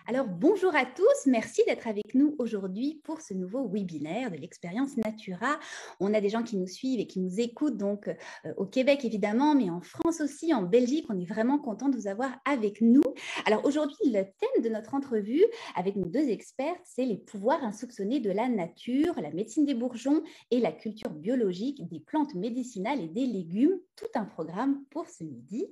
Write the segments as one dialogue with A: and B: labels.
A: Alors, bonjour à tous, merci d'être avec nous aujourd'hui pour ce nouveau webinaire de l'expérience Natura. On a des gens qui nous suivent et qui nous écoutent donc au Québec évidemment, mais en France aussi, en Belgique. On est vraiment content de vous avoir avec nous. Alors aujourd'hui, le thème de notre entrevue avec nos deux expertes, c'est les pouvoirs insoupçonnés de la nature, la médecine des bourgeons et la culture biologique des plantes médicinales et des légumes. Tout un programme pour ce midi.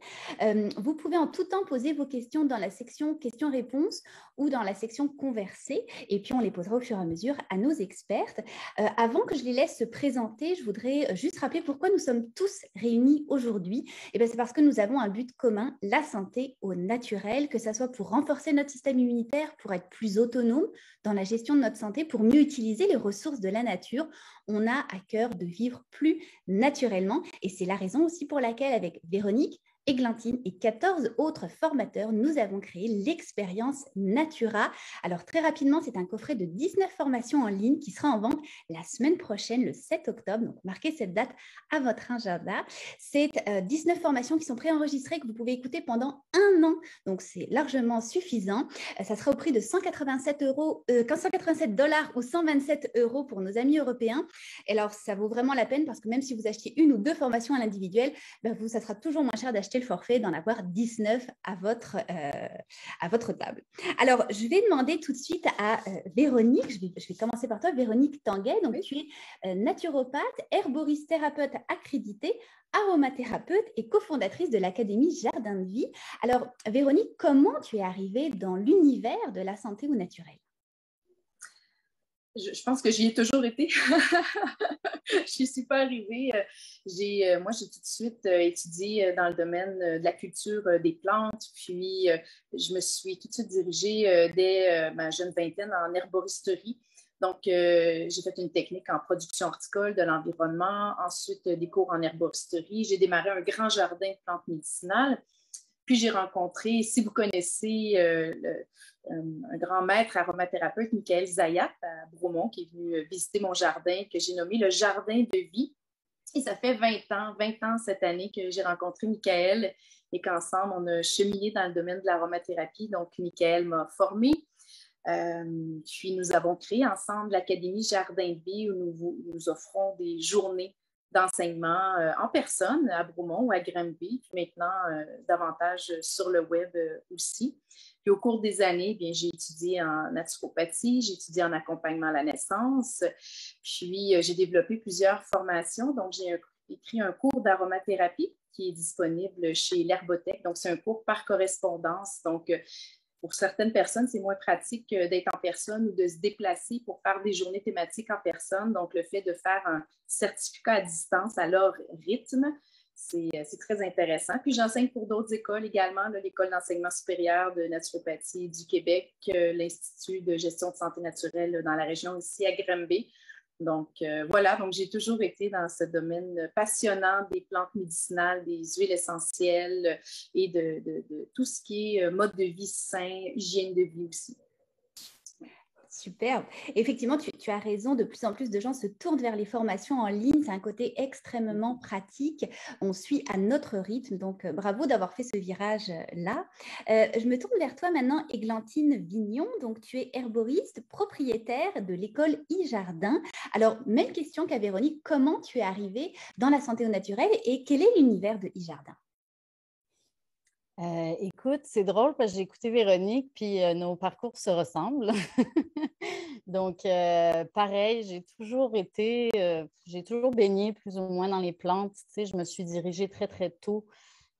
A: Vous pouvez en tout temps poser vos questions dans la section questions-réponses ou dans la section converser, et puis on les posera au fur et à mesure à nos expertes. Avant que je les laisse se présenter, je voudrais juste rappeler pourquoi nous sommes tous réunis aujourd'hui. C'est parce que nous avons un but commun, la santé au naturel, que ce soit pour renforcer notre système immunitaire, pour être plus autonome dans la gestion de notre santé, pour mieux utiliser les ressources de la nature. On a à cœur de vivre plus naturellement, et c'est la raison aussi pour laquelle, avec Véronique, Églantine et 14 autres formateurs, nous avons créé l'expérience Natura. Alors très rapidement, c'est un coffret de 19 formations en ligne qui sera en vente la semaine prochaine, le 7 octobre. Donc marquez cette date à votre agenda. C'est 19 formations qui sont préenregistrées, que vous pouvez écouter pendant un an. Donc c'est largement suffisant. Ça sera au prix de 187 $ ou 127 € pour nos amis européens. Et alors ça vaut vraiment la peine parce que même si vous achetez une ou deux formations à l'individuel, ça sera toujours moins cher d'acheter le forfait, d'en avoir 19 à votre table. Alors, je vais demander tout de suite à Véronique, je vais commencer par toi, Véronique Tanguay. Donc, oui. Tu es naturopathe, herboriste thérapeute accréditée, aromathérapeute et cofondatrice de l'Académie Jardin de Vie. Alors, Véronique, comment tu es arrivée dans l'univers de la santé au naturel?
B: Je pense que j'y ai toujours été. Je suis pas arrivée. Moi, j'ai tout de suite étudié dans le domaine de la culture des plantes. Puis, je me suis tout de suite dirigée dès ma jeune vingtaine en herboristerie. Donc, j'ai fait une technique en production horticole de l'environnement. Ensuite, des cours en herboristerie. J'ai démarré un grand jardin de plantes médicinales. Puis j'ai rencontré, si vous connaissez un grand maître aromathérapeute, Michael Zayat, à Bromont, qui est venu visiter mon jardin, que j'ai nommé le Jardin de Vie. Et ça fait 20 ans cette année que j'ai rencontré Michael et qu'ensemble, on a cheminé dans le domaine de l'aromathérapie. Donc, Michael m'a formée. Puis nous avons créé ensemble l'Académie Jardin de Vie où nous offrons des journées d'enseignement en personne à Bromont ou à Granby, puis maintenant davantage sur le web aussi. Puis au cours des années, bien, j'ai étudié en naturopathie, j'ai étudié en accompagnement à la naissance, puis j'ai développé plusieurs formations. Donc, j'ai écrit un cours d'aromathérapie qui est disponible chez l'Herbothèque. Donc, c'est un cours par correspondance. Donc, pour certaines personnes, c'est moins pratique d'être en personne ou de se déplacer pour faire des journées thématiques en personne. Donc, le fait de faire un certificat à distance à leur rythme, c'est très intéressant. Puis, j'enseigne pour d'autres écoles également, l'École d'enseignement supérieur de naturopathie du Québec, l'Institut de gestion de santé naturelle dans la région ici à Granby. Donc, voilà, donc j'ai toujours été dans ce domaine passionnant des plantes médicinales, des huiles essentielles et de tout ce qui est mode de vie sain, hygiène de vie aussi.
A: Super. Effectivement, tu as raison, de plus en plus de gens se tournent vers les formations en ligne. C'est un côté extrêmement pratique. On suit à notre rythme, donc bravo d'avoir fait ce virage-là. Je me tourne vers toi maintenant, Églantine Vignon. Donc, tu es herboriste, propriétaire de l'école e-Jardin. Alors, même question qu'à Véronique, comment tu es arrivée dans la santé au naturel et quel est l'univers de e-Jardin?
C: Écoute, c'est drôle parce que j'ai écouté Véronique, puis nos parcours se ressemblent. Donc, pareil, j'ai toujours baigné plus ou moins dans les plantes. Tu sais, je me suis dirigée très, très tôt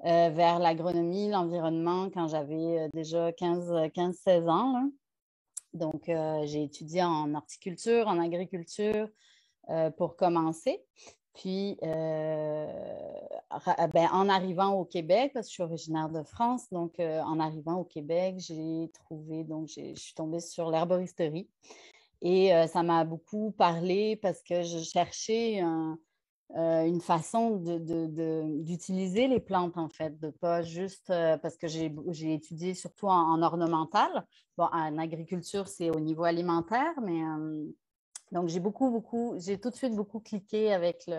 C: vers l'agronomie, l'environnement quand j'avais déjà 15-16 ans. Là. Donc, j'ai étudié en horticulture, en agriculture pour commencer. Puis, en arrivant au Québec, parce que je suis originaire de France, donc en arrivant au Québec, je suis tombée sur l'herboristerie. Et ça m'a beaucoup parlé parce que je cherchais une façon d'utiliser les plantes, en fait, de pas juste parce que j'ai étudié surtout en ornemental. Bon, en agriculture, c'est au niveau alimentaire, mais donc j'ai tout de suite beaucoup cliqué avec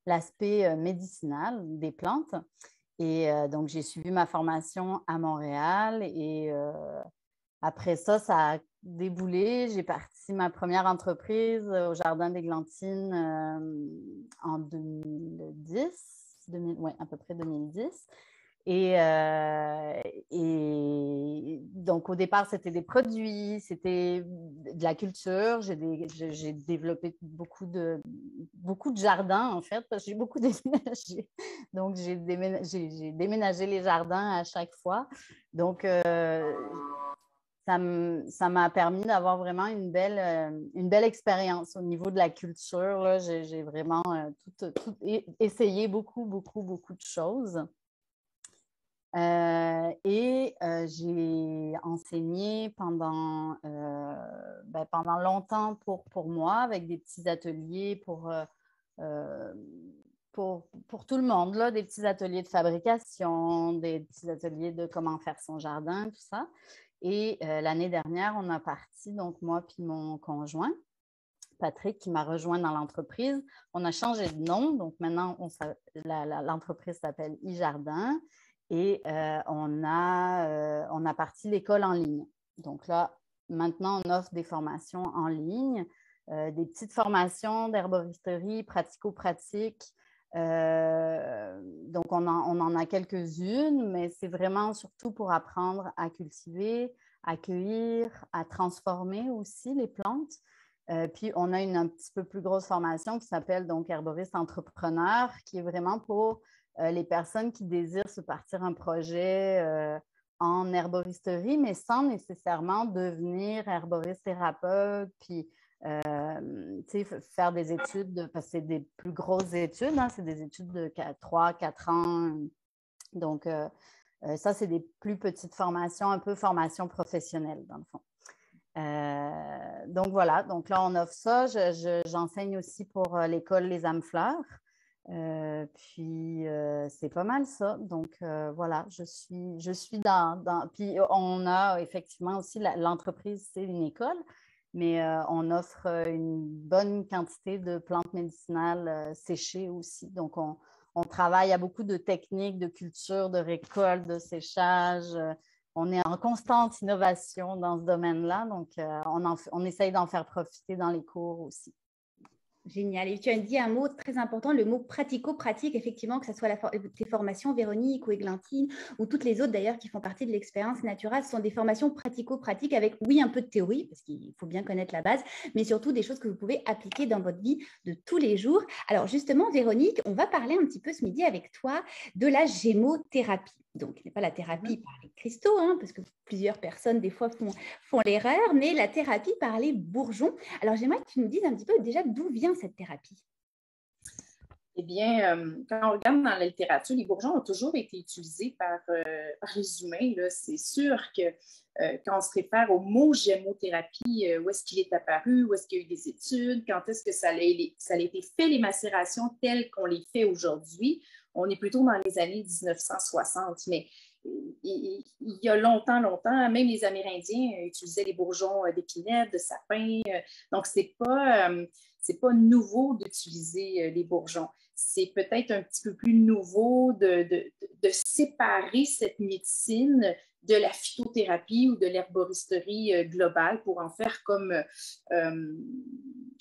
C: l'aspect médicinal des plantes. Et donc, j'ai suivi ma formation à Montréal et après ça, ça a déboulé. J'ai parti ma première entreprise au Jardin d'Églantine en 2010, ouais, à peu près 2010. Et donc, au départ, c'était des produits, c'était de la culture. J'ai développé beaucoup de jardins, en fait, parce que j'ai beaucoup déménagé. Donc, j'ai déménagé les jardins à chaque fois. Donc, ça m'a permis d'avoir vraiment une belle expérience au niveau de la culture. Là. J'ai vraiment essayé beaucoup de choses. J'ai enseigné pendant longtemps pour moi, avec des petits ateliers pour tout le monde, là, des petits ateliers de fabrication, des petits ateliers de comment faire son jardin, tout ça. Et l'année dernière, on a parti, donc moi puis mon conjoint, Patrick, qui m'a rejoint dans l'entreprise. On a changé de nom, donc maintenant, l'entreprise s'appelle iJardin. Et on a parti l'école en ligne. Donc là, maintenant, on offre des formations en ligne, des petites formations d'herboristerie pratico-pratiques. Donc, on en a quelques-unes, mais c'est vraiment surtout pour apprendre à cultiver, à cueillir, à transformer aussi les plantes. Puis, on a un petit peu plus grosse formation qui s'appelle donc herboriste entrepreneur, qui est vraiment pour les personnes qui désirent se partir un projet en herboristerie, mais sans nécessairement devenir herboriste thérapeute, puis faire des études, parce que c'est des plus grosses études, hein, c'est des études de 3-4 ans. Donc, ça, c'est des plus petites formations, un peu formation professionnelle, dans le fond. Donc, voilà. Donc, là, on offre ça. J'enseigne aussi pour l'école Les âmes fleurs. C'est pas mal ça. Donc, voilà, je suis dans... Puis, on a effectivement aussi l'entreprise, c'est une école, mais on offre une bonne quantité de plantes médicinales séchées aussi. Donc, on travaille à beaucoup de techniques de culture, de récolte, de séchage. On est en constante innovation dans ce domaine-là. Donc, on essaye d'en faire profiter dans les cours aussi.
A: Génial. Et tu as dit un mot très important, le mot pratico-pratique, effectivement, que ce soit tes formations, Véronique ou Églantine, ou toutes les autres d'ailleurs qui font partie de l'expérience Natura, ce sont des formations pratico-pratiques avec, oui, un peu de théorie, parce qu'il faut bien connaître la base, mais surtout des choses que vous pouvez appliquer dans votre vie de tous les jours. Alors justement, Véronique, on va parler un petit peu ce midi avec toi de la gémothérapie. Donc, ce n'est pas la thérapie par les cristaux, hein, parce que plusieurs personnes, des fois, font l'erreur, mais la thérapie par les bourgeons. Alors, j'aimerais que tu nous dises un petit peu déjà d'où vient cette thérapie.
B: Eh bien, quand on regarde dans la littérature, les bourgeons ont toujours été utilisés par les humains. C'est sûr que quand on se réfère au mot gémothérapie, où est-ce qu'il est apparu, où est-ce qu'il y a eu des études, quand est-ce que ça a été fait, les macérations telles qu'on les fait aujourd'hui, on est plutôt dans les années 1960. Mais il y a longtemps, même les Amérindiens utilisaient les bourgeons d'épinette, de sapin. Donc, c'est pas nouveau d'utiliser les bourgeons. C'est peut-être un petit peu plus nouveau de séparer cette médecine de la phytothérapie ou de l'herboristerie globale pour en faire comme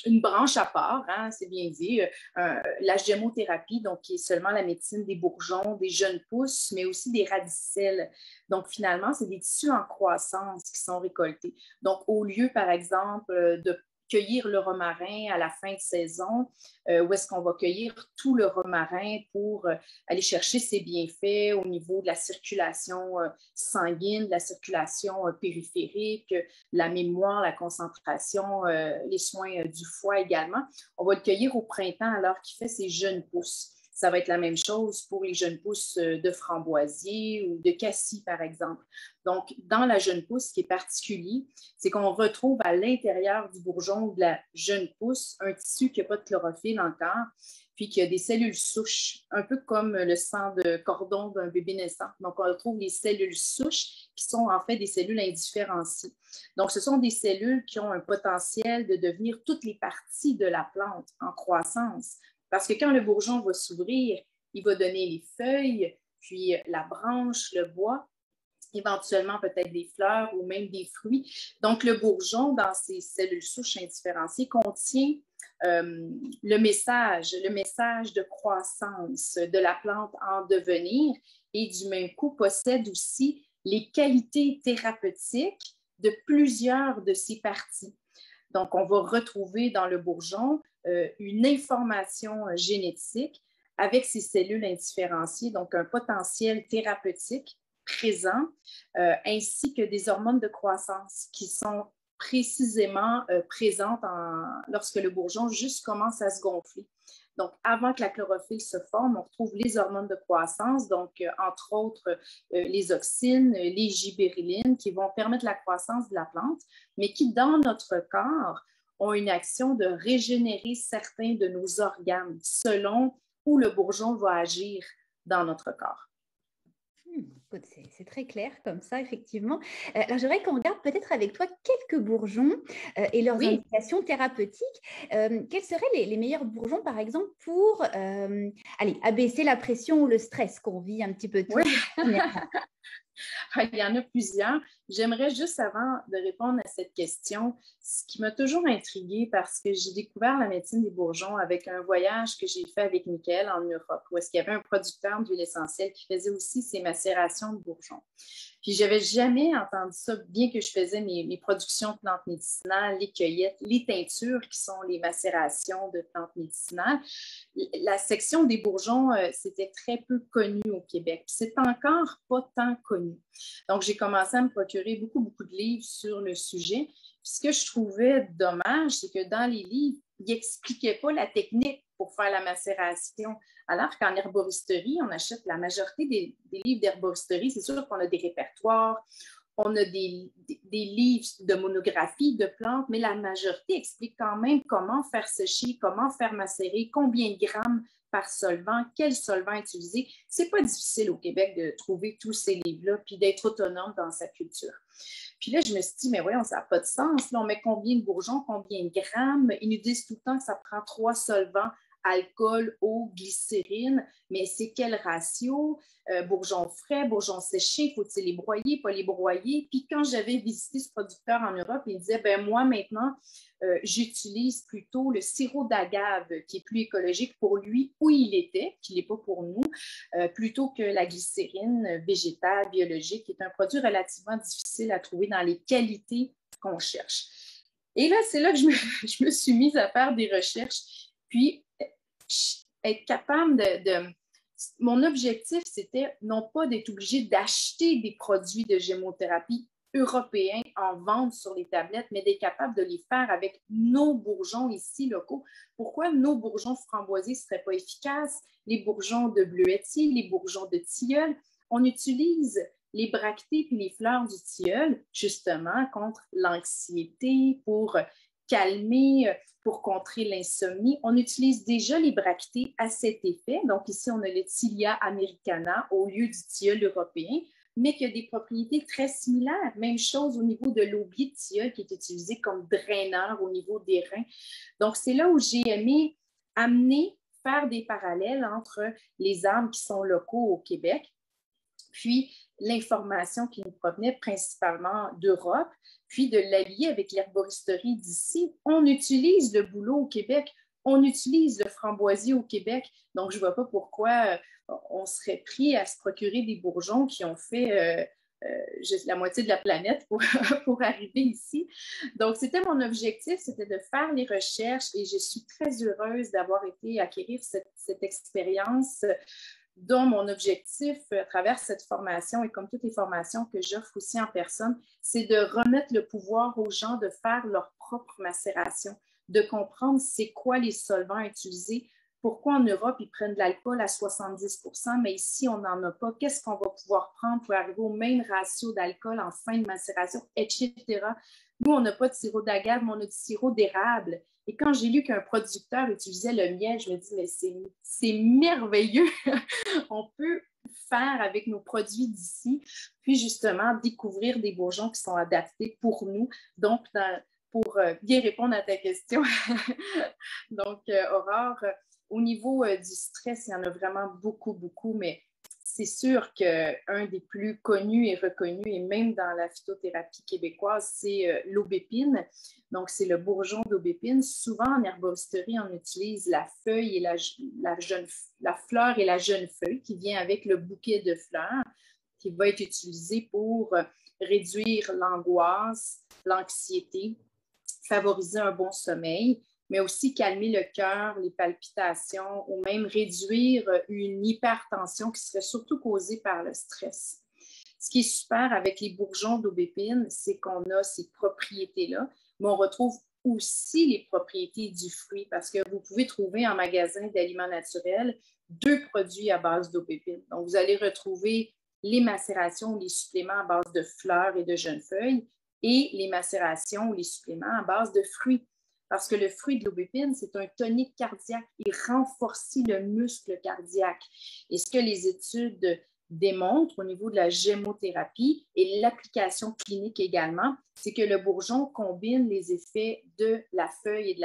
B: une branche à part, hein, c'est bien dit, la gémothérapie, donc qui est seulement la médecine des bourgeons, des jeunes pousses, mais aussi des radicelles. Donc finalement, c'est des tissus en croissance qui sont récoltés. Donc au lieu, par exemple, de cueillir le romarin à la fin de saison, où est-ce qu'on va cueillir tout le romarin pour aller chercher ses bienfaits au niveau de la circulation sanguine, de la circulation périphérique, la mémoire, la concentration, les soins du foie également. On va le cueillir au printemps alors qu'il fait ses jeunes pousses. Ça va être la même chose pour les jeunes pousses de framboisier ou de cassis, par exemple. Donc, dans la jeune pousse, ce qui est particulier, c'est qu'on retrouve à l'intérieur du bourgeon ou de la jeune pousse un tissu qui n'a pas de chlorophylle encore, puis qui a des cellules souches, un peu comme le sang de cordon d'un bébé naissant. Donc, on retrouve les cellules souches qui sont en fait des cellules indifférenciées. Donc, ce sont des cellules qui ont un potentiel de devenir toutes les parties de la plante en croissance. Parce que quand le bourgeon va s'ouvrir, il va donner les feuilles, puis la branche, le bois. éventuellement peut-être des fleurs ou même des fruits. Donc, le bourgeon, dans ses cellules souches indifférenciées, contient le message de croissance de la plante en devenir et du même coup possède aussi les qualités thérapeutiques de plusieurs de ses parties. Donc, on va retrouver dans le bourgeon une information génétique avec ces cellules indifférenciées, donc un potentiel thérapeutique présent, ainsi que des hormones de croissance qui sont précisément présentes lorsque le bourgeon juste commence à se gonfler. Donc, avant que la chlorophylle se forme, on retrouve les hormones de croissance, donc entre autres les auxines, les gibérellines, qui vont permettre la croissance de la plante, mais qui, dans notre corps, ont une action de régénérer certains de nos organes selon où le bourgeon va agir dans notre corps.
A: C'est très clair comme ça, effectivement. Alors, j'aimerais qu'on regarde peut-être avec toi quelques bourgeons et leurs indications thérapeutiques. Quels seraient les meilleurs bourgeons, par exemple, pour abaisser la pression ou le stress qu'on vit un petit peu tous?
B: Il y en a plusieurs. J'aimerais juste, avant de répondre à cette question, ce qui m'a toujours intriguée parce que j'ai découvert la médecine des bourgeons avec un voyage que j'ai fait avec Michael en Europe, où est-ce qu'il y avait un producteur d'huile essentielle qui faisait aussi ses macérations de bourgeons. Puis, je n'avais jamais entendu ça, bien que je faisais mes productions de plantes médicinales, les cueillettes, les teintures qui sont les macérations de plantes médicinales. La section des bourgeons, c'était très peu connu au Québec. C'est encore pas tant connu. Donc, j'ai commencé à me procurer beaucoup de livres sur le sujet. Puis, ce que je trouvais dommage, c'est que dans les livres, ils n'expliquaient pas la technique pour faire la macération. Alors qu'en herboristerie, on achète la majorité des livres d'herboristerie. C'est sûr qu'on a des répertoires, on a des livres de monographie de plantes, mais la majorité explique quand même comment faire sécher, comment faire macérer, combien de grammes par solvant, quel solvant utiliser. C'est pas difficile au Québec de trouver tous ces livres-là puis d'être autonome dans sa culture. Puis là, je me suis dit, mais voyons, ça n'a pas de sens. Là, on met combien de bourgeons, combien de grammes? Ils nous disent tout le temps que ça prend 3 solvants, alcool, eau, glycérine, mais c'est quel ratio? Bourgeons frais, bourgeons séchés, faut-il les broyer, pas les broyer? Puis quand j'avais visité ce producteur en Europe, il disait, ben moi maintenant, j'utilise plutôt le sirop d'agave qui est plus écologique pour lui où il était, qui n'est pas pour nous, plutôt que la glycérine végétale, biologique, qui est un produit relativement difficile à trouver dans les qualités qu'on cherche. Et là, c'est là que je me suis mise à faire des recherches, puis être capable Mon objectif, c'était non pas d'être obligé d'acheter des produits de gémothérapie européens en vente sur les tablettes, mais d'être capable de les faire avec nos bourgeons ici locaux. Pourquoi nos bourgeons framboisiers ne seraient pas efficaces? Les bourgeons de bleuetier, les bourgeons de tilleul, on utilise les bractées puis les fleurs du tilleul justement contre l'anxiété, pour calmer, pour contrer l'insomnie. On utilise déjà les bractées à cet effet. Donc ici, on a le Tilia americana au lieu du tilleul européen, mais qui a des propriétés très similaires. Même chose au niveau de l'aubier de tilleul qui est utilisé comme draineur au niveau des reins. Donc, c'est là où j'ai aimé faire des parallèles entre les arbres qui sont locaux au Québec, puis l'information qui nous provenait principalement d'Europe, puis de l'allier avec l'herboristerie d'ici. On utilise le bouleau au Québec, on utilise le framboisier au Québec, donc je ne vois pas pourquoi on serait pris à se procurer des bourgeons qui ont fait la moitié de la planète pour arriver ici. Donc, c'était mon objectif, c'était de faire les recherches et je suis très heureuse d'avoir été acquérir cette expérience dont mon objectif à travers cette formation, et comme toutes les formations que j'offre aussi en personne, c'est de remettre le pouvoir aux gens de faire leur propre macération, de comprendre c'est quoi les solvants utilisés, pourquoi en Europe ils prennent de l'alcool à 70%, mais ici on n'en a pas, qu'est-ce qu'on va pouvoir prendre pour arriver au même ratio d'alcool en fin de macération, etc. Nous, on n'a pas de sirop d'agave, mais on a du sirop d'érable. Et quand j'ai lu qu'un producteur utilisait le miel, je me dis, mais c'est merveilleux. On peut faire avec nos produits d'ici, puis justement découvrir des bourgeons qui sont adaptés pour nous. Donc, pour bien répondre à ta question, donc, Aurore, au niveau du stress, il y en a vraiment beaucoup, mais c'est sûr qu'un des plus connus et reconnus, et même dans la phytothérapie québécoise, c'est l'aubépine. Donc, c'est le bourgeon d'aubépine. Souvent, en herboristerie, on utilise la feuille et la fleur et la jeune feuille qui vient avec le bouquet de fleurs, qui va être utilisé pour réduire l'angoisse, l'anxiété, favoriser un bon sommeil, mais aussi calmer le cœur, les palpitations ou même réduire une hypertension qui serait surtout causée par le stress. Ce qui est super avec les bourgeons d'aubépine, c'est qu'on a ces propriétés-là, mais on retrouve aussi les propriétés du fruit parce que vous pouvez trouver en magasin d'aliments naturels 2 produits à base d'aubépine. Donc, vous allez retrouver les macérations ou les suppléments à base de fleurs et de jeunes feuilles et les macérations ou les suppléments à base de fruits. Parce que le fruit de l'aubépine, c'est un tonique cardiaque. Il renforce le muscle cardiaque. Et ce que les études démontrent au niveau de la gémothérapie et l'application clinique également, c'est que le bourgeon combine les effets de la feuille et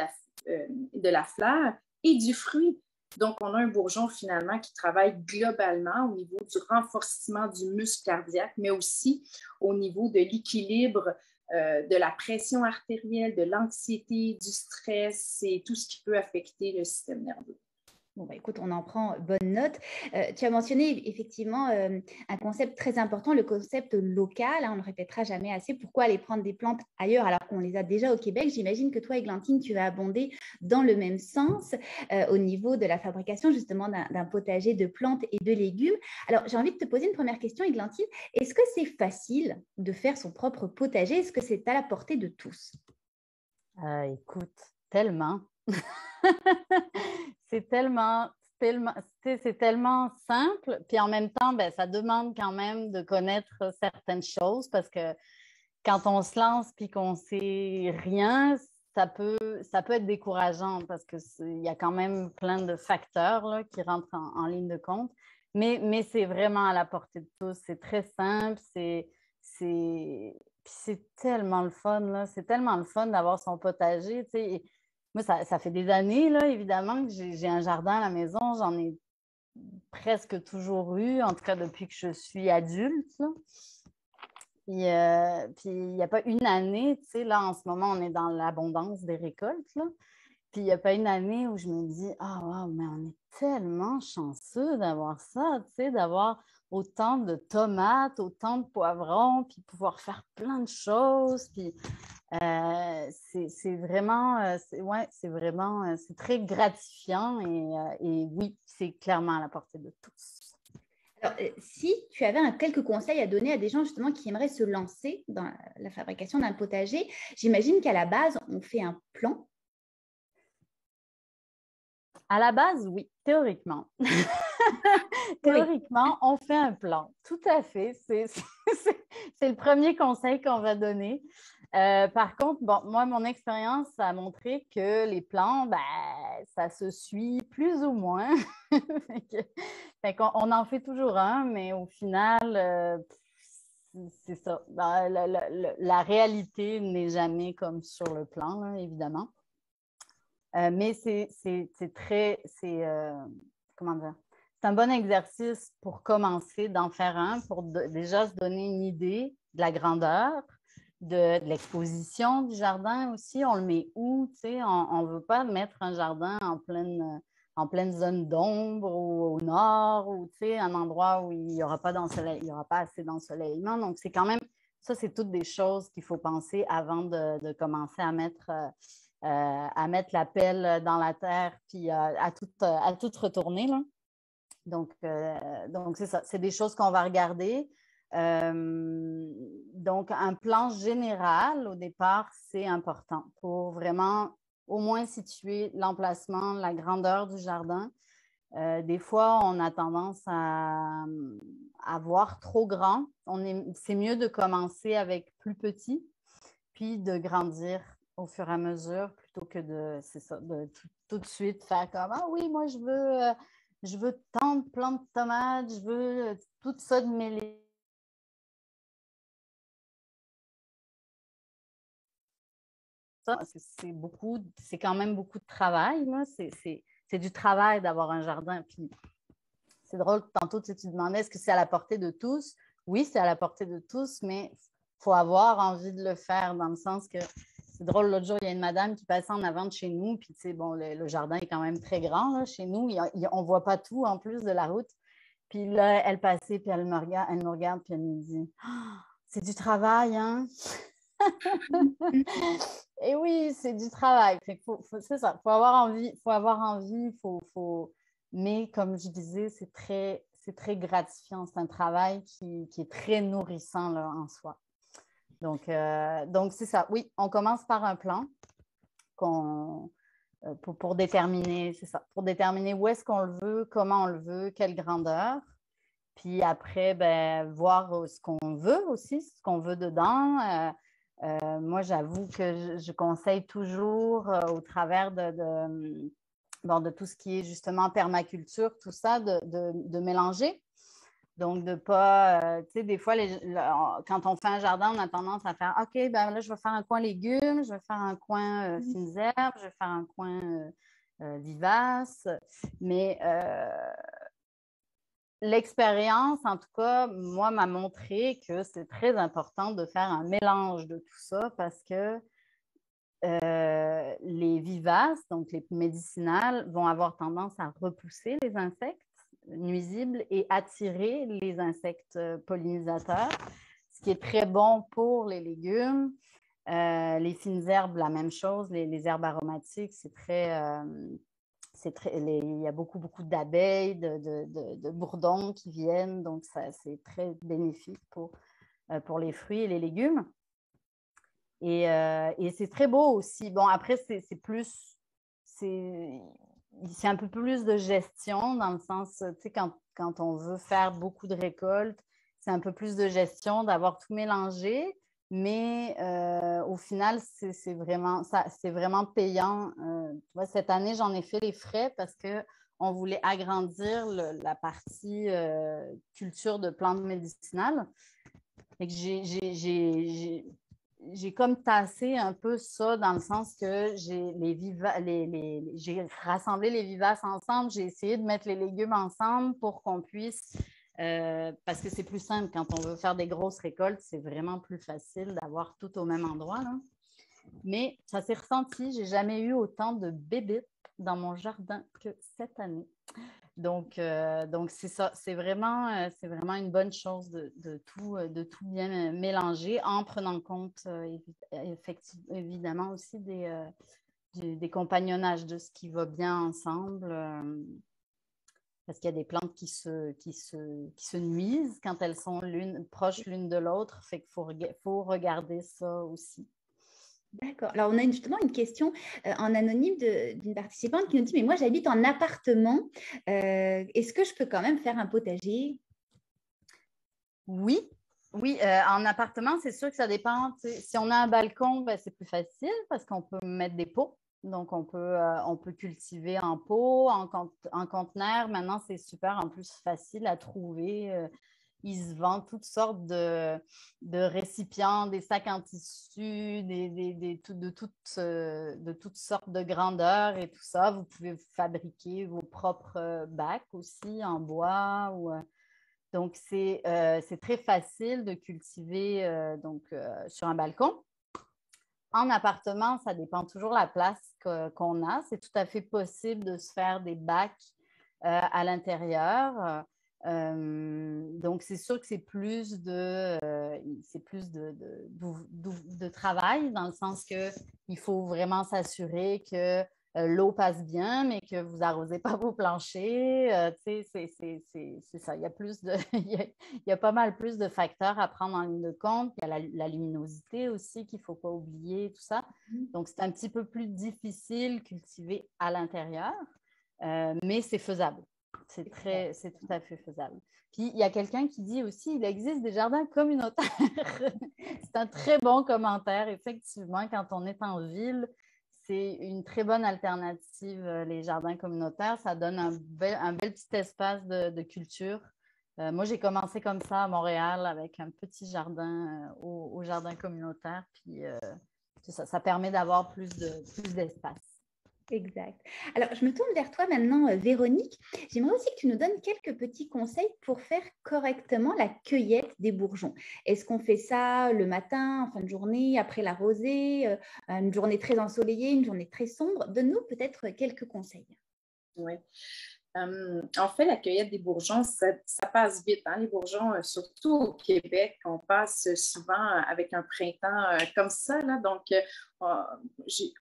B: de la fleur et du fruit. Donc, on a un bourgeon finalement qui travaille globalement au niveau du renforcement du muscle cardiaque, mais aussi au niveau de l'équilibre de la pression artérielle, de l'anxiété, du stress et tout ce qui peut affecter le système nerveux.
A: Bon, bah, écoute, on en prend bonne note. Tu as mentionné effectivement un concept très important, le concept local. Hein, on ne le répétera jamais assez. Pourquoi aller prendre des plantes ailleurs alors qu'on les a déjà au Québec? J'imagine que toi, Églantine, tu vas abonder dans le même sens au niveau de la fabrication justement d'un potager de plantes et de légumes. Alors, j'ai envie de te poser une première question, Églantine. Est-ce que c'est facile de faire son propre potager? Est-ce que c'est à la portée de tous?
C: Écoute, tellement. C'est tellement simple, puis en même temps, ben, ça demande quand même de connaître certaines choses parce que quand on se lance puis qu'on ne sait rien, ça peut être décourageant parce qu'il y a quand même plein de facteurs là, qui rentrent en ligne de compte. Mais c'est vraiment à la portée de tous. C'est très simple, puis c'est tellement le fun, là. C'est tellement le fun d'avoir son potager, tu sais. Moi, ça fait des années, là, évidemment, que j'ai un jardin à la maison. J'en ai presque toujours eu, en tout cas depuis que je suis adulte, là. Puis il n'y a pas une année, tu sais, là, en ce moment, on est dans l'abondance des récoltes, là. Puis il n'y a pas une année où je me dis, ah, wow, mais on est tellement chanceux d'avoir ça, tu sais, d'avoir autant de tomates, autant de poivrons, puis pouvoir faire plein de choses. Puis c'est vraiment, c'est très gratifiant et oui, c'est clairement à la portée de tous.
A: Alors, si tu avais quelques conseils à donner à des gens justement qui aimeraient se lancer dans la fabrication d'un potager, j'imagine qu'à la base, on fait un plan.
C: À la base, oui, théoriquement. Théoriquement, on fait un plan. Tout à fait. C'est le premier conseil qu'on va donner. Par contre, bon, moi, mon expérience a montré que les plans, ben, ça se suit plus ou moins. On en fait toujours un, mais au final, c'est ça. Ben, la réalité n'est jamais comme sur le plan, là, évidemment. Mais comment dire? C'est un bon exercice pour commencer d'en faire un, pour déjà se donner une idée de la grandeur, de l'exposition du jardin aussi. On le met où? On ne veut pas mettre un jardin en pleine zone d'ombre ou au nord ou un endroit où il n'y aura pas il y aura pas assez d'ensoleillement. Donc, c'est quand même, ça, c'est toutes des choses qu'il faut penser avant de commencer à mettre la pelle dans la terre puis à tout retourner, là. Donc c'est ça. C'est des choses qu'on va regarder. Donc, un plan général, au départ, c'est important pour vraiment au moins situer l'emplacement, la grandeur du jardin. Des fois, on a tendance à voir trop grand. C'est mieux de commencer avec plus petit, puis de grandir au fur et à mesure plutôt que de tout de suite faire comme ah oui, moi je veux tant de plantes de tomates, je veux tout ça de mêler. C'est quand même beaucoup de travail, là. C'est du travail d'avoir un jardin. Puis c'est drôle, tantôt tu demandais est-ce que c'est à la portée de tous? Oui, c'est à la portée de tous, mais il faut avoir envie de le faire dans le sens que c'est drôle, l'autre jour, il y a une madame qui passait en avant de chez nous, puis tu sais, bon, le jardin est quand même très grand là, chez nous, on ne voit pas tout en plus de la route. Puis là, elle passait, puis elle me regarde, puis elle me dit oh, c'est du travail, hein? Et oui, c'est du travail. C'est ça, il faut avoir envie, mais comme je disais, c'est très gratifiant. C'est un travail qui est très nourrissant là, en soi. Donc c'est ça. Oui, on commence par un plan pour déterminer, c'est ça, pour déterminer où est-ce qu'on le veut, comment on le veut, quelle grandeur. Puis après, ben, voir ce qu'on veut aussi, ce qu'on veut dedans. Moi, j'avoue que je conseille toujours au travers de tout ce qui est justement permaculture, tout ça, de mélanger. Donc, de ne pas, tu sais, des fois, quand on fait un jardin, on a tendance à faire, OK, ben là, je vais faire un coin légumes, je vais faire un coin fines herbes, je vais faire un coin vivace. Mais l'expérience, en tout cas, moi, m'a montré que c'est très important de faire un mélange de tout ça parce que les vivaces, donc les médicinales, vont avoir tendance à repousser les insectes nuisibles et attirer les insectes pollinisateurs, ce qui est très bon pour les légumes. Les fines herbes, la même chose. Les herbes aromatiques, il y a beaucoup d'abeilles, de bourdons qui viennent, donc c'est très bénéfique pour les fruits et les légumes. Et c'est très beau aussi. Bon, après, c'est un peu plus de gestion dans le sens, tu sais, quand on veut faire beaucoup de récoltes, c'est un peu plus de gestion d'avoir tout mélangé, mais au final, c'est vraiment payant. Tu vois, cette année, j'en ai fait les frais parce qu'on voulait agrandir la partie culture de plantes médicinales. Et que j'ai comme tassé un peu ça dans le sens que j'ai rassemblé les vivaces ensemble, j'ai essayé de mettre les légumes ensemble pour qu'on puisse, parce que c'est plus simple quand on veut faire des grosses récoltes, c'est vraiment plus facile d'avoir tout au même endroit, là. Mais ça s'est ressenti, j'ai jamais eu autant de bébites dans mon jardin que cette année. Donc c'est ça, c'est vraiment une bonne chose de tout bien mélanger en prenant compte évidemment aussi des compagnonnages de ce qui va bien ensemble. Parce qu'il y a des plantes qui se nuisent quand elles sont proches l'une de l'autre. Fait qu'il faut regarder ça aussi.
A: D'accord. Alors, on a justement une question en anonyme d'une participante qui nous dit, mais moi, j'habite en appartement. Est-ce que je peux quand même faire un potager?
C: Oui. En appartement, c'est sûr que ça dépend. Si on a un balcon, ben, c'est plus facile parce qu'on peut mettre des pots. Donc, on peut cultiver en pot, en conteneur. Maintenant, c'est super, en plus, facile à trouver. Ils se vendent toutes sortes de récipients, des sacs en tissu, de toutes sortes de grandeurs et tout ça. Vous pouvez fabriquer vos propres bacs aussi en bois. Donc, c'est très facile de cultiver sur un balcon. En appartement, ça dépend toujours de la place qu'on a. C'est tout à fait possible de se faire des bacs à l'intérieur. Donc, c'est sûr que c'est plus de travail dans le sens qu'il faut vraiment s'assurer que l'eau passe bien, mais que vous n'arrosez pas vos planchers. C'est ça. Il y a il y a pas mal plus de facteurs à prendre en ligne de compte. Il y a la luminosité aussi qu'il ne faut pas oublier, tout ça. Donc, c'est un petit peu plus difficile cultiver à l'intérieur, mais c'est faisable. C'est tout à fait faisable. Puis, il y a quelqu'un qui dit aussi, il existe des jardins communautaires. C'est un très bon commentaire. Effectivement, quand on est en ville, c'est une très bonne alternative, les jardins communautaires. Ça donne un bel petit espace de culture. Moi, j'ai commencé comme ça à Montréal avec un petit jardin au jardin communautaire. Puis, ça permet d'avoir plus d'espace.
A: Exact. Alors, je me tourne vers toi maintenant, Véronique. J'aimerais aussi que tu nous donnes quelques petits conseils pour faire correctement la cueillette des bourgeons. Est-ce qu'on fait ça le matin, en fin de journée, après la rosée, une journée très ensoleillée, une journée très sombre? Donne-nous peut-être quelques conseils.
B: Oui. En fait, la cueillette des bourgeons, ça passe vite, hein, les bourgeons, surtout au Québec, on passe souvent avec un printemps comme ça, là, donc on,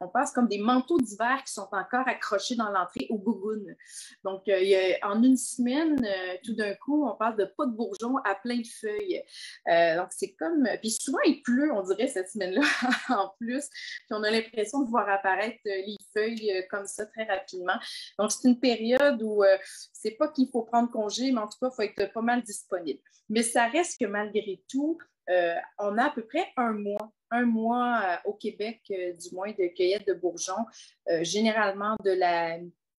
B: on passe comme des manteaux d'hiver qui sont encore accrochés dans l'entrée aux gougounes. Donc, en une semaine, tout d'un coup, on passe de pas de bourgeons à plein de feuilles. Donc, c'est comme... Puis souvent, il pleut, on dirait, cette semaine-là, en plus. Puis on a l'impression de voir apparaître les feuilles comme ça très rapidement. Donc, c'est une période où c'est pas qu'il faut prendre congé, mais en tout cas, il faut être pas mal disponible. Mais ça reste que malgré tout, on a à peu près un mois au Québec, du moins, de cueillette de bourgeons, généralement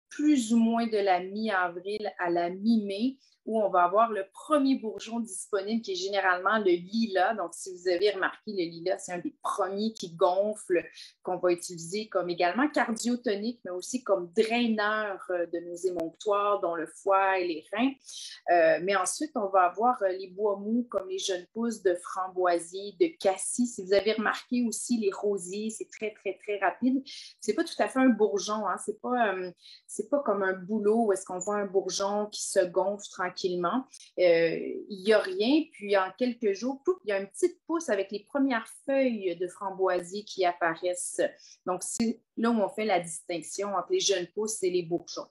B: plus ou moins de la mi-avril à la mi-mai, où on va avoir le premier bourgeon disponible qui est généralement le lilas. Donc, si vous avez remarqué, le lilas, c'est un des premiers qui gonfle, qu'on va utiliser comme également cardiotonique, mais aussi comme draineur de nos émonctoires, dont le foie et les reins. Mais ensuite, on va avoir les bois mous comme les jeunes pousses de framboisier, de cassis. Si vous avez remarqué aussi les rosiers, c'est très, très, très rapide. C'est pas tout à fait un bourgeon, hein? C'est pas comme un bouleau où est-ce qu'on voit un bourgeon qui se gonfle tranquillement. Il n'y a rien, puis en quelques jours, pouf, il y a une petite pousse avec les premières feuilles de framboisier qui apparaissent. Donc, c'est là où on fait la distinction entre les jeunes pousses et les bourgeons.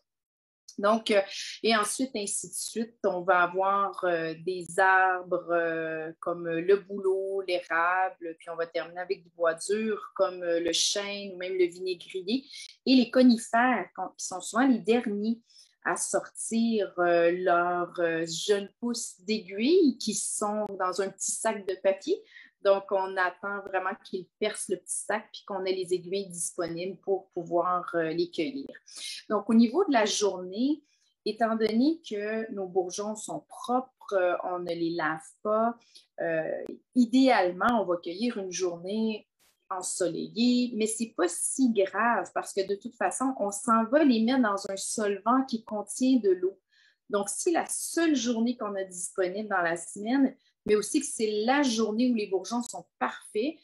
B: Donc, et ensuite, ainsi de suite, on va avoir des arbres comme le bouleau, l'érable, puis on va terminer avec du bois dur comme le chêne ou même le vinaigrier. Et les conifères, qui sont souvent les derniers à sortir leurs jeunes pousses d'aiguilles qui sont dans un petit sac de papier. Donc, on attend vraiment qu'ils percent le petit sac puis qu'on ait les aiguilles disponibles pour pouvoir les cueillir. Donc, au niveau de la journée, étant donné que nos bourgeons sont propres, on ne les lave pas, idéalement, on va cueillir une journée ensoleillée, mais ce n'est pas si grave parce que de toute façon, on s'en va les mettre dans un solvant qui contient de l'eau. Donc, si la seule journée qu'on a disponible dans la semaine, mais aussi que c'est la journée où les bourgeons sont parfaits,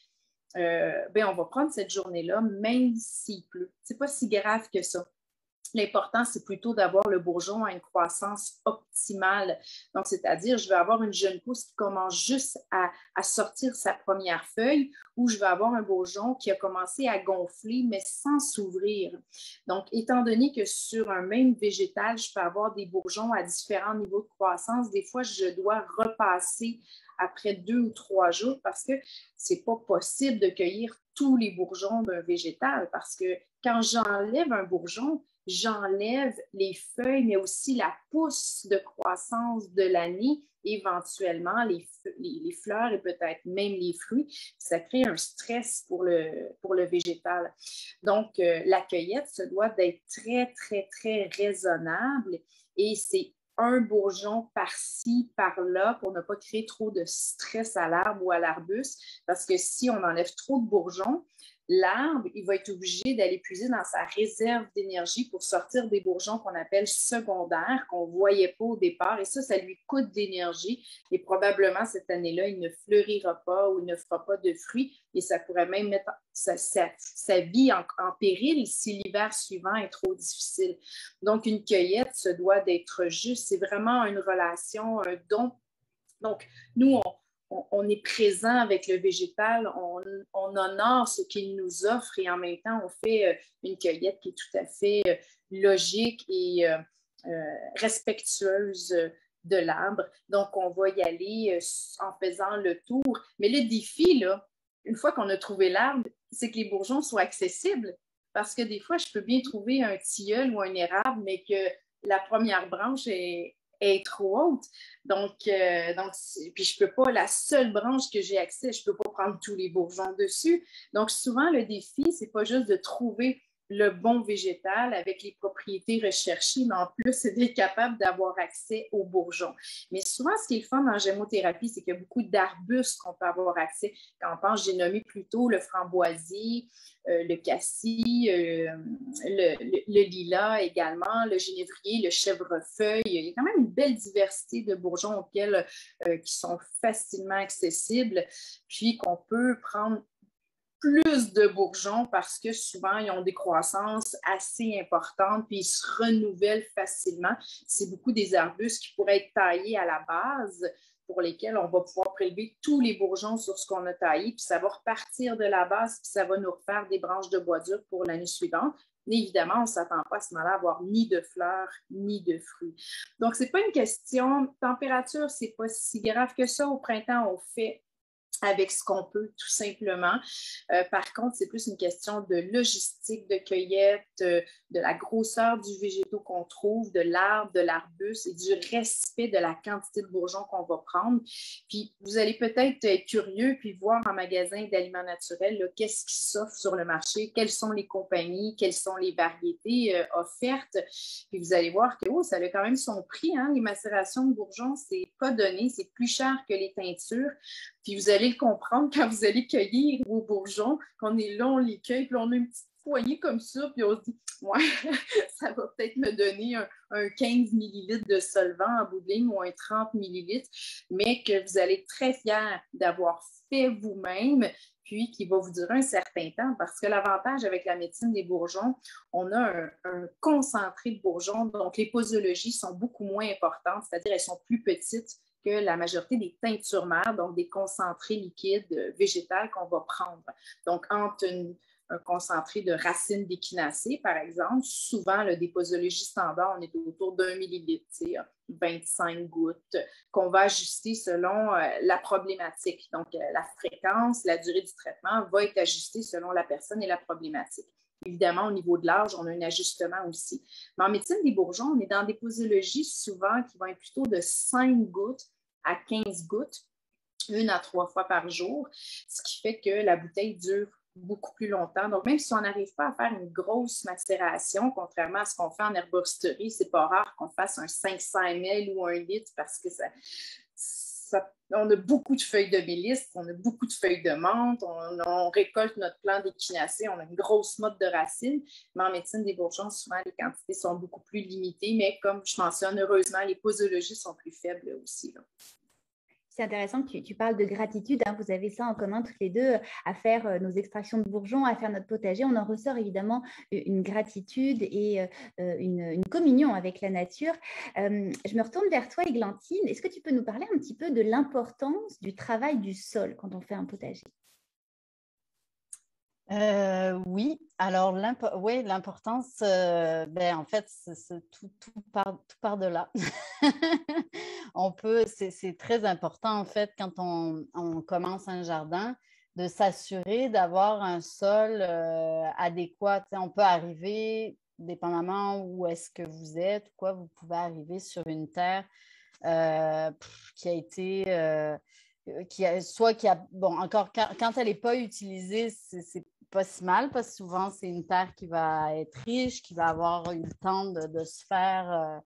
B: on va prendre cette journée-là, même s'il pleut. Ce n'est pas si grave que ça. L'important, c'est plutôt d'avoir le bourgeon à une croissance optimale. Donc, c'est-à-dire, je vais avoir une jeune pousse qui commence juste à sortir sa première feuille ou je vais avoir un bourgeon qui a commencé à gonfler, mais sans s'ouvrir. Donc, étant donné que sur un même végétal, je peux avoir des bourgeons à différents niveaux de croissance, des fois, je dois repasser après 2 ou 3 jours parce que c'est pas possible de cueillir tous les bourgeons d'un végétal parce que quand j'enlève un bourgeon, j'enlève les feuilles, mais aussi la pousse de croissance de l'année, éventuellement les fleurs et peut-être même les fruits. Ça crée un stress pour le végétal. Donc, la cueillette se doit d'être très, très, très raisonnable et c'est un bourgeon par-ci, par-là, pour ne pas créer trop de stress à l'arbre ou à l'arbuste, parce que si on enlève trop de bourgeons, l'arbre, il va être obligé d'aller puiser dans sa réserve d'énergie pour sortir des bourgeons qu'on appelle secondaires, qu'on ne voyait pas au départ. Et ça lui coûte d'énergie. Et probablement, cette année-là, il ne fleurira pas ou il ne fera pas de fruits. Et ça pourrait même mettre sa vie en péril si l'hiver suivant est trop difficile. Donc, une cueillette se doit d'être juste. C'est vraiment une relation, un don. Donc, nous, on est présent avec le végétal, on honore ce qu'il nous offre et en même temps, on fait une cueillette qui est tout à fait logique et respectueuse de l'arbre. Donc, on va y aller en faisant le tour. Mais le défi, là, une fois qu'on a trouvé l'arbre, c'est que les bourgeons soient accessibles. Parce que des fois, je peux bien trouver un tilleul ou un érable, mais que la première branche est trop haute. Donc, puis je peux pas, la seule branche que j'ai accès, je peux pas prendre tous les bourgeons dessus. Donc, souvent, le défi, c'est pas juste de trouver le bon végétal avec les propriétés recherchées, mais en plus, c'est d'être capable d'avoir accès aux bourgeons. Mais souvent, ce qui est le fun en gémothérapie, c'est qu'il y a beaucoup d'arbustes qu'on peut avoir accès. Quand on pense, j'ai nommé plus tôt le framboisier, le cassis, le lilas également, le génévrier, le chèvrefeuille. Il y a quand même une belle diversité de bourgeons qui sont facilement accessibles, puis qu'on peut prendre plus de bourgeons parce que souvent, ils ont des croissances assez importantes puis ils se renouvellent facilement. C'est beaucoup des arbustes qui pourraient être taillés à la base pour lesquels on va pouvoir prélever tous les bourgeons sur ce qu'on a taillé, puis ça va repartir de la base, puis ça va nous refaire des branches de bois dur pour l'année suivante. Mais évidemment, on ne s'attend pas à ce moment-là à avoir ni de fleurs, ni de fruits. Donc, ce n'est pas une question, température, ce n'est pas si grave que ça. Au printemps, on fait avec ce qu'on peut, tout simplement. Par contre, c'est plus une question de logistique, de cueillette, de la grosseur du végétal qu'on trouve, de l'arbre, de l'arbuste et du respect de la quantité de bourgeons qu'on va prendre. Puis, vous allez peut-être être curieux puis voir en magasin d'aliments naturels qu'est-ce qui s'offre sur le marché, quelles sont les compagnies, quelles sont les variétés offertes. Puis, vous allez voir que ça a quand même son prix. Hein? Les macérations de bourgeons, c'est pas donné, c'est plus cher que les teintures. Puis vous allez le comprendre quand vous allez cueillir vos bourgeons, qu'on est là, on les cueille, puis on a une petite poignée comme ça, puis on se dit, ouais, ça va peut-être me donner un 15 millilitres de solvant en bout de ligne ou un 30 millilitres, mais que vous allez être très fiers d'avoir fait vous-même, puis qui va vous durer un certain temps, parce que l'avantage avec la médecine des bourgeons, on a un concentré de bourgeons, donc les posologies sont beaucoup moins importantes, c'est-à-dire elles sont plus petites que la majorité des teintures mères, donc des concentrés liquides végétales qu'on va prendre. Donc, entre un concentré de racines d'échinacées, par exemple, souvent, le déposologie standard, on est autour d'1 millilitre, 25 gouttes, qu'on va ajuster selon la problématique. Donc, la fréquence, la durée du traitement va être ajustée selon la personne et la problématique. Évidemment, au niveau de l'âge, on a un ajustement aussi. Mais en médecine des bourgeons, on est dans des posologies souvent qui vont être plutôt de 5 gouttes à 15 gouttes, 1 à 3 fois par jour, ce qui fait que la bouteille dure beaucoup plus longtemps. Donc, même si on n'arrive pas à faire une grosse macération, contrairement à ce qu'on fait en herboristerie, c'est pas rare qu'on fasse un 500 ml ou 1 litre parce que on a beaucoup de feuilles de mélisse, on a beaucoup de feuilles de menthe, on récolte notre plant d'échinacée, on a une grosse motte de racines, mais en médecine des bourgeons, souvent, les quantités sont beaucoup plus limitées, mais comme je mentionne, heureusement, les posologies sont plus faibles aussi, là.
A: C'est intéressant que tu parles de gratitude. Hein. Vous avez ça en commun toutes les deux, à faire nos extractions de bourgeons, à faire notre potager. On en ressort évidemment une gratitude et une communion avec la nature. Je me retourne vers toi, Églantine. Est-ce que tu peux nous parler un petit peu de l'importance du travail du sol quand on fait un potager?
C: Oui, alors l'importance, en fait, tout part de là. C'est très important en fait quand on commence un jardin de s'assurer d'avoir un sol adéquat. T'sais, on peut arriver, dépendamment où est-ce que vous êtes, quoi, vous pouvez arriver sur une terre qui a été encore quand elle n'est pas utilisée, c'est pas si mal parce que souvent c'est une terre qui va être riche, qui va avoir eu le temps de se faire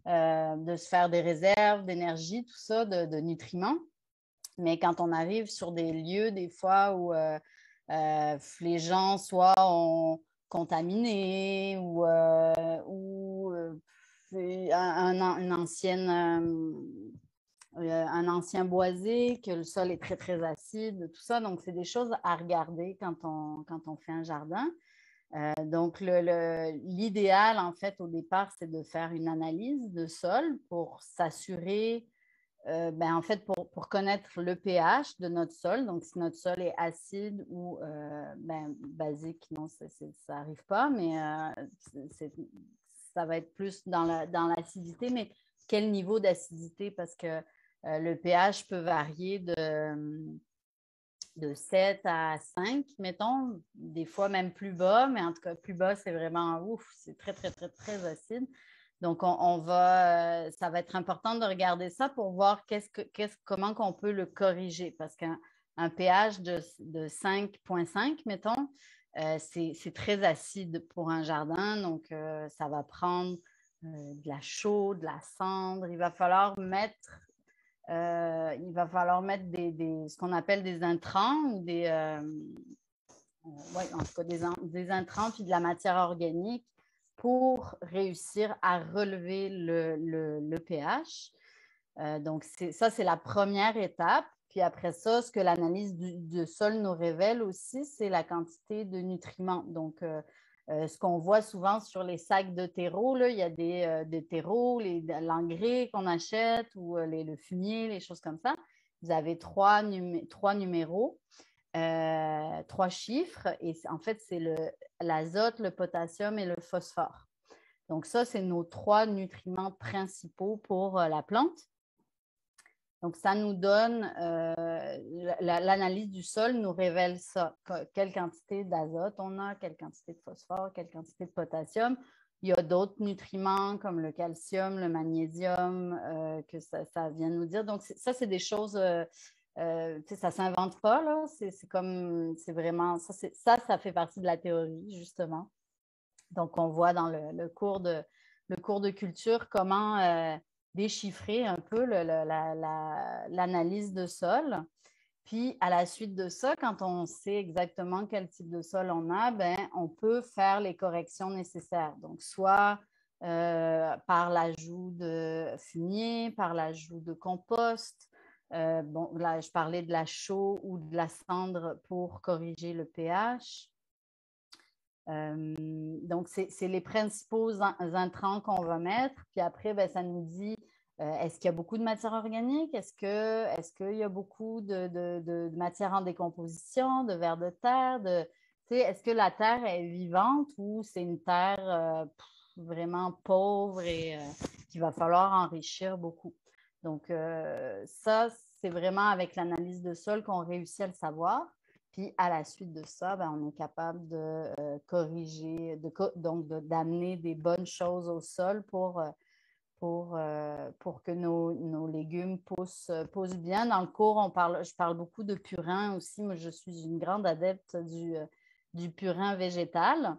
C: des réserves d'énergie, tout ça, de nutriments. Mais quand on arrive sur des lieux, des fois, où les gens soit ont contaminé ou un ancien boisé, que le sol est très, très acide, tout ça. Donc, c'est des choses à regarder quand on fait un jardin. Donc, l'idéal, en fait, au départ, c'est de faire une analyse de sol pour s'assurer, en fait, pour connaître le pH de notre sol. Donc, si notre sol est acide ou basique, non, ça n'arrive pas, mais ça va être plus dans l'acidité. Mais quel niveau d'acidité? Parce que le pH peut varier de 7 à 5, mettons, des fois même plus bas, mais en tout cas, plus bas, c'est vraiment ouf, c'est très, très, très, très acide. Donc, ça va être important de regarder ça pour voir comment on peut le corriger, parce qu'un pH de 5,5, mettons, c'est très acide pour un jardin, donc ça va prendre de la chaux, de la cendre. Il va falloir mettre ce qu'on appelle des intrants ou en tout cas des intrants puis de la matière organique pour réussir à relever le pH. Donc, ça, c'est la première étape. Puis après ça, ce que l'analyse du sol nous révèle aussi, c'est la quantité de nutriments. Donc, ce qu'on voit souvent sur les sacs de terreau, là, il y a des terreaux, l'engrais qu'on achète ou le fumier, les choses comme ça. Vous avez trois numéros, trois chiffres. Et en fait, c'est l'azote, le potassium et le phosphore. Donc, ça, c'est nos trois nutriments principaux pour la plante. Donc, ça nous donne, l'analyse du sol nous révèle ça, quelle quantité d'azote on a, quelle quantité de phosphore, quelle quantité de potassium. Il y a d'autres nutriments comme le calcium, le magnésium, que ça vient nous dire. Donc, ça, c'est des choses, ça ne s'invente pas, là. C'est vraiment, ça fait partie de la théorie, justement. Donc, on voit dans le cours de culture comment déchiffrer un peu l'analyse de sol. Puis, à la suite de ça, quand on sait exactement quel type de sol on a, ben, on peut faire les corrections nécessaires. Donc, soit par l'ajout de fumier, par l'ajout de compost. Bon, là, je parlais de la chaux ou de la cendre pour corriger le pH. Donc, c'est les principaux intrants qu'on va mettre. Puis après, ben, ça nous dit, est-ce qu'il y a beaucoup de matière organique? Est-ce qu'il y a beaucoup de matière en décomposition, de vers de terre? Est-ce que la terre est vivante ou c'est une terre vraiment pauvre et qu'il va falloir enrichir beaucoup? Donc, ça, c'est vraiment avec l'analyse de sol qu'on réussit à le savoir. Puis, à la suite de ça, ben, on est capable de corriger, donc d'amener des bonnes choses au sol pour que nos légumes poussent bien. Dans le cours, je parle beaucoup de purin aussi. Moi, je suis une grande adepte du purin végétal.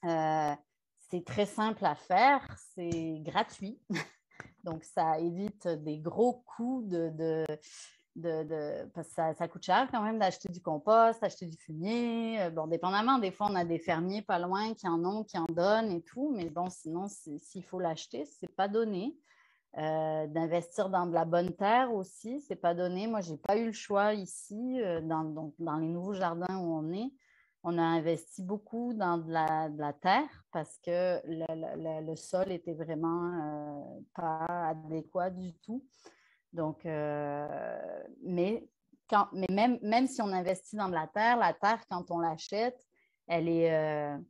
C: C'est très simple à faire, c'est gratuit. Donc, ça évite des gros coûts parce que ça coûte cher quand même d'acheter du compost, d'acheter du fumier. Bon, dépendamment, des fois, on a des fermiers pas loin qui en ont, qui en donnent et tout. Mais bon, sinon, s'il faut l'acheter, c'est pas donné. D'investir dans de la bonne terre aussi, c'est pas donné. Moi, j'ai pas eu le choix ici, dans les nouveaux jardins où on est. On a investi beaucoup dans de la terre parce que le sol était vraiment pas adéquat du tout. Donc, mais même si on investit dans de la terre, quand on l'achète, il n'y a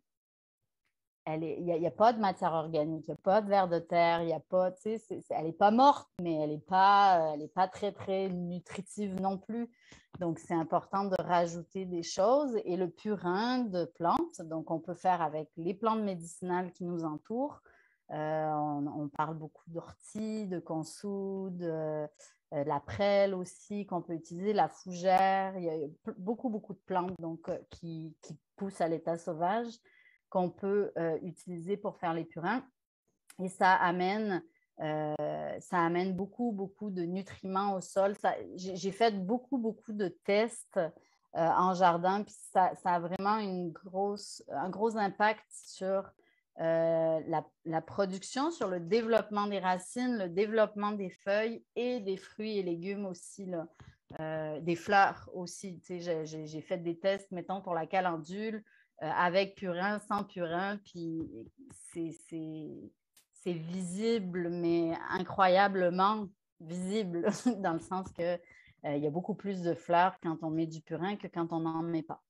C: pas de matière organique, il n'y a pas de vers de terre, il n'y a pas, elle n'est pas morte, mais elle n'est pas très, très nutritive non plus. Donc, c'est important de rajouter des choses. Et le purin de plantes, donc on peut faire avec les plantes médicinales qui nous entourent. On parle beaucoup d'ortie, de consoude, de la prêle aussi qu'on peut utiliser, la fougère. Il y a beaucoup, beaucoup de plantes donc, qui poussent à l'état sauvage qu'on peut utiliser pour faire les purins. Et ça amène beaucoup, beaucoup de nutriments au sol. J'ai fait beaucoup, beaucoup de tests en jardin, puis ça a vraiment un gros impact sur la production, sur le développement des racines, le développement des feuilles et des fruits et légumes aussi, là. Des fleurs aussi. J'ai fait des tests, mettons, pour la calendule, avec purin, sans purin, puis c'est visible, mais incroyablement visible, dans le sens que il y a beaucoup plus de fleurs quand on met du purin que quand on n'en met pas.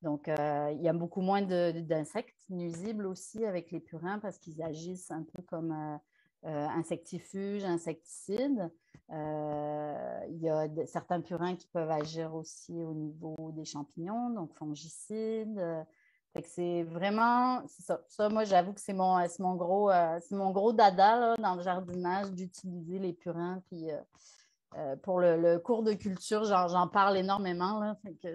C: Donc, il y a beaucoup moins d'insectes nuisibles aussi avec les purins parce qu'ils agissent un peu comme insectifuges, insecticides. Il y a certains purins qui peuvent agir aussi au niveau des champignons, donc fongicides. Fait que c'est vraiment, c'est ça. Ça, moi, j'avoue que c'est mon gros dada là, dans le jardinage d'utiliser les purins. Puis pour le cours de culture, j'en parle énormément. Là, fait que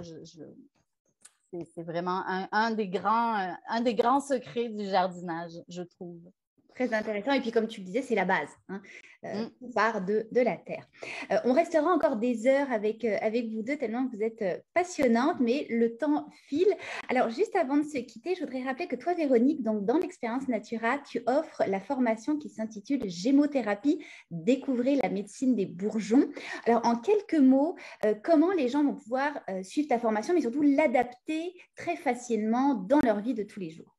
C: c'est vraiment un des grands secrets du jardinage, je trouve.
A: Très intéressant. Et puis, comme tu le disais, c'est la base. Hein. Tout part de la terre. On restera encore des heures avec vous deux, tellement que vous êtes passionnantes, mais le temps file. Alors, juste avant de se quitter, je voudrais rappeler que toi, Véronique, donc dans l'Expérience Natura, tu offres la formation qui s'intitule Gémothérapie, découvrez la médecine des bourgeons. Alors, en quelques mots, comment les gens vont pouvoir suivre ta formation, mais surtout l'adapter très facilement dans leur vie de tous les jours?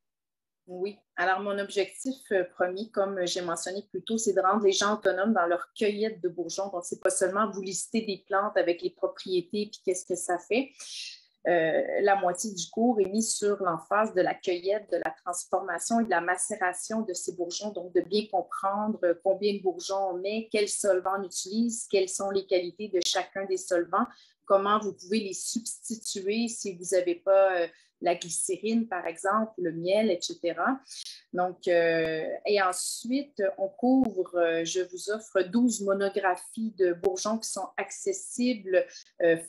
B: Oui. Alors, mon objectif premier, comme j'ai mentionné plus tôt, c'est de rendre les gens autonomes dans leur cueillette de bourgeons. Donc, c'est pas seulement vous lister des plantes avec les propriétés puis qu'est-ce que ça fait. La moitié du cours est mise sur l'emphase de la cueillette, de la transformation et de la macération de ces bourgeons. Donc, de bien comprendre combien de bourgeons on met, quels solvants on utilise, quelles sont les qualités de chacun des solvants, comment vous pouvez les substituer si vous n'avez pas la glycérine, par exemple, le miel, etc. Donc, et ensuite, on couvre, je vous offre 12 monographies de bourgeons qui sont accessibles,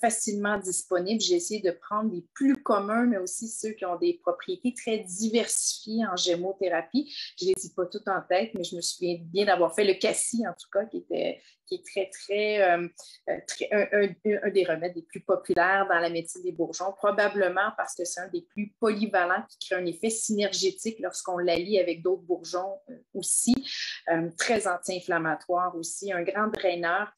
B: facilement disponibles. J'ai essayé de prendre les plus communs, mais aussi ceux qui ont des propriétés très diversifiées en gémothérapie. Je ne les dis pas toutes en tête, mais je me souviens bien d'avoir fait le cassis, en tout cas, qui est très, un des remèdes les plus populaires dans la médecine des bourgeons, probablement parce que c'est un des plus polyvalents qui crée un effet synergétique lorsqu'on l'allie avec d'autres bourgeons aussi, très anti-inflammatoire aussi, un grand draineur.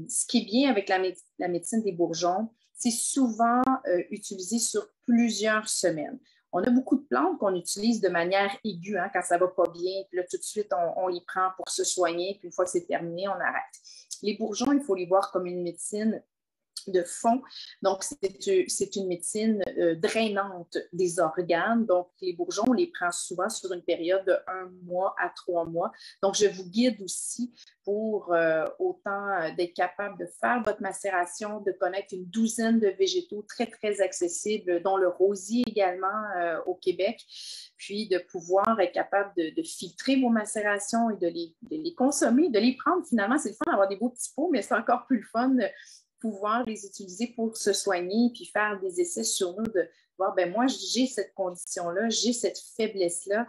B: Ce qui est bien avec la médecine des bourgeons, c'est souvent utilisé sur plusieurs semaines. On a beaucoup de plantes qu'on utilise de manière aiguë, hein, quand ça ne va pas bien, puis là, tout de suite, on les prend pour se soigner, puis une fois que c'est terminé, on arrête. Les bourgeons, il faut les voir comme une médecine de fond. Donc, c'est une médecine drainante des organes. Donc, les bourgeons, on les prend souvent sur une période de 1 mois à 3 mois. Donc, je vous guide aussi pour autant d'être capable de faire votre macération, de connaître une douzaine de végétaux très, très accessibles, dont le rosier également au Québec, puis de pouvoir être capable de filtrer vos macérations et de les consommer, de les prendre. Finalement, c'est le fun d'avoir des beaux petits pots, mais c'est encore plus le fun pouvoir les utiliser pour se soigner puis faire des essais sur nous de voir, ben moi, j'ai cette condition-là, j'ai cette faiblesse-là,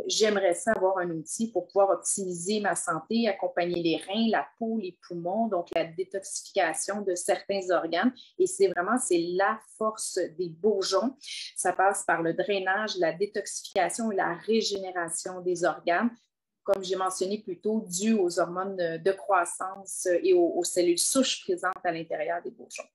B: j'aimerais ça avoir un outil pour pouvoir optimiser ma santé, accompagner les reins, la peau, les poumons, donc la détoxification de certains organes. Et c'est la force des bourgeons. Ça passe par le drainage, la détoxification et la régénération des organes, comme j'ai mentionné plus tôt, dû aux hormones de croissance et aux cellules souches présentes à l'intérieur des bourgeons.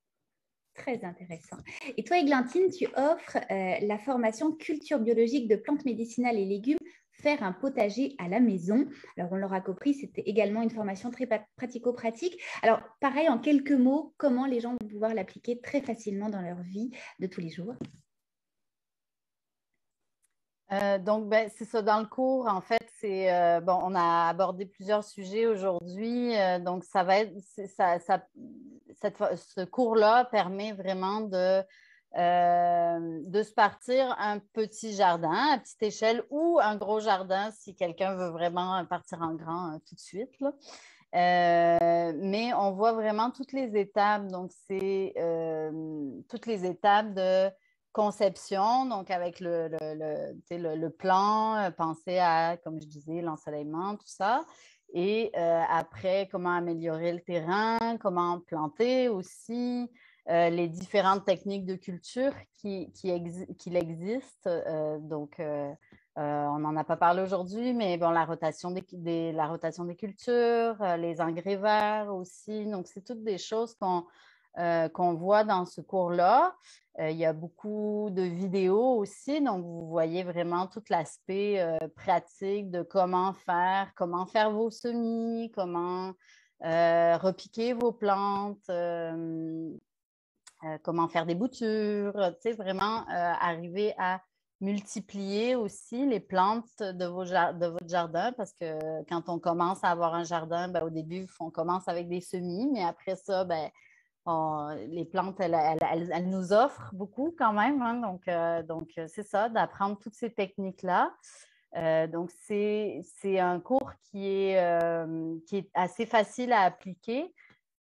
A: Très intéressant. Et toi, Églantine, tu offres la formation culture biologique de plantes médicinales et légumes, faire un potager à la maison. Alors, on l'aura compris, c'était également une formation très pratico-pratique. Alors, pareil, en quelques mots, comment les gens vont pouvoir l'appliquer très facilement dans leur vie de tous les jours?
C: Donc, c'est ça. Dans le cours, en fait, on a abordé plusieurs sujets aujourd'hui. Donc, ça va être, ce cours-là permet vraiment de se partir un petit jardin à petite échelle ou un gros jardin si quelqu'un veut vraiment partir en grand tout de suite, là. Mais on voit vraiment toutes les étapes. Donc, c'est toutes les étapes de conception, donc avec le plan, penser à, comme je disais, l'ensoleillement, tout ça. Et après, comment améliorer le terrain, comment planter aussi, les différentes techniques de culture qu'il existe. On n'en a pas parlé aujourd'hui, mais bon, la rotation des cultures, les engrais verts aussi. Donc, c'est toutes des choses qu'on voit dans ce cours-là. Il y a beaucoup de vidéos aussi, donc vous voyez vraiment tout l'aspect pratique de comment faire vos semis, comment repiquer vos plantes, comment faire des boutures, tu sais, vraiment arriver à multiplier aussi les plantes de votre jardin, parce que quand on commence à avoir un jardin, au début, on commence avec des semis, mais après ça, les plantes, elles nous offrent beaucoup quand même, hein, donc c'est ça, d'apprendre toutes ces techniques-là. Donc, c'est un cours qui est assez facile à appliquer.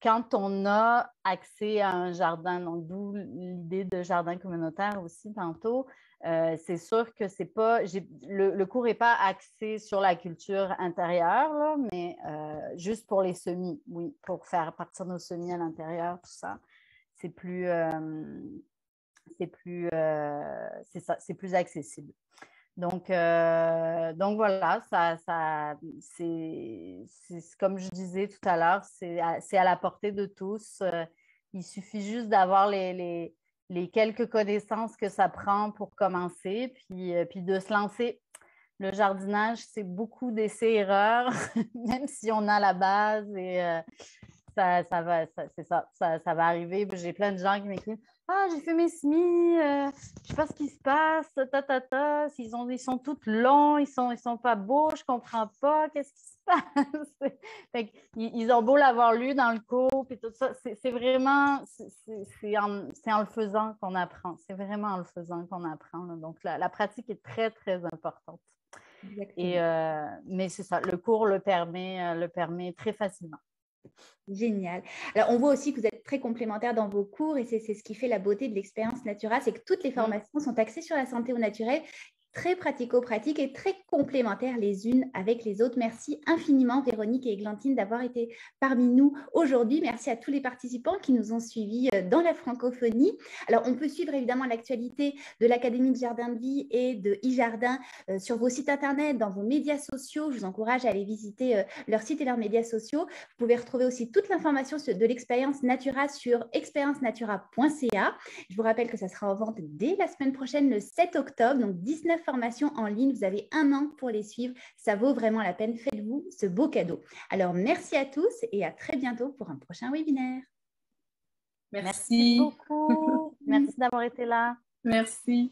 C: quand on a accès à un jardin, donc d'où l'idée de jardin communautaire aussi tantôt, c'est sûr que c'est pas, le cours n'est pas axé sur la culture intérieure, là, mais juste pour les semis, oui, pour faire partir nos semis à l'intérieur, tout ça. C'est plus accessible. Donc voilà, c'est comme je disais tout à l'heure, c'est à la portée de tous. Il suffit juste d'avoir les quelques connaissances que ça prend pour commencer, puis de se lancer. Le jardinage, c'est beaucoup d'essais-erreurs, même si on a la base et ça va arriver. J'ai plein de gens qui m'écrivent « Ah, j'ai fait mes semis, je ne sais pas ce qui se passe, ils sont tous longs, ils sont pas beaux, je ne comprends pas, qu'est-ce qui se passe? » Ils ont beau l'avoir lu dans le cours, puis tout ça, c'est vraiment, c'est en le faisant qu'on apprend. C'est vraiment en le faisant qu'on apprend. Là. Donc, la pratique est très, très importante. Mais c'est ça, le cours le permet très facilement.
A: Génial. Alors, on voit aussi que vous êtes très complémentaires dans vos cours et c'est ce qui fait la beauté de l'expérience Natura, c'est que toutes les formations sont axées sur la santé au naturel, très pratico-pratiques et très complémentaires les unes avec les autres. Merci infiniment, Véronique et Églantine, d'avoir été parmi nous aujourd'hui. Merci à tous les participants qui nous ont suivis dans la francophonie. Alors, on peut suivre évidemment l'actualité de l'Académie de Jardin de Vie et de e-Jardin sur vos sites internet, dans vos médias sociaux. Je vous encourage à aller visiter leur site et leurs médias sociaux. Vous pouvez retrouver aussi toute l'information de l'expérience Natura sur expériencanatura.ca. Je vous rappelle que ça sera en vente dès la semaine prochaine, le 7 octobre, donc 19 formations en ligne. Vous avez 1 an pour les suivre. Ça vaut vraiment la peine. Faites-vous ce beau cadeau. Alors, merci à tous et à très bientôt pour un prochain webinaire.
C: Merci beaucoup. Merci d'avoir été là.
B: Merci.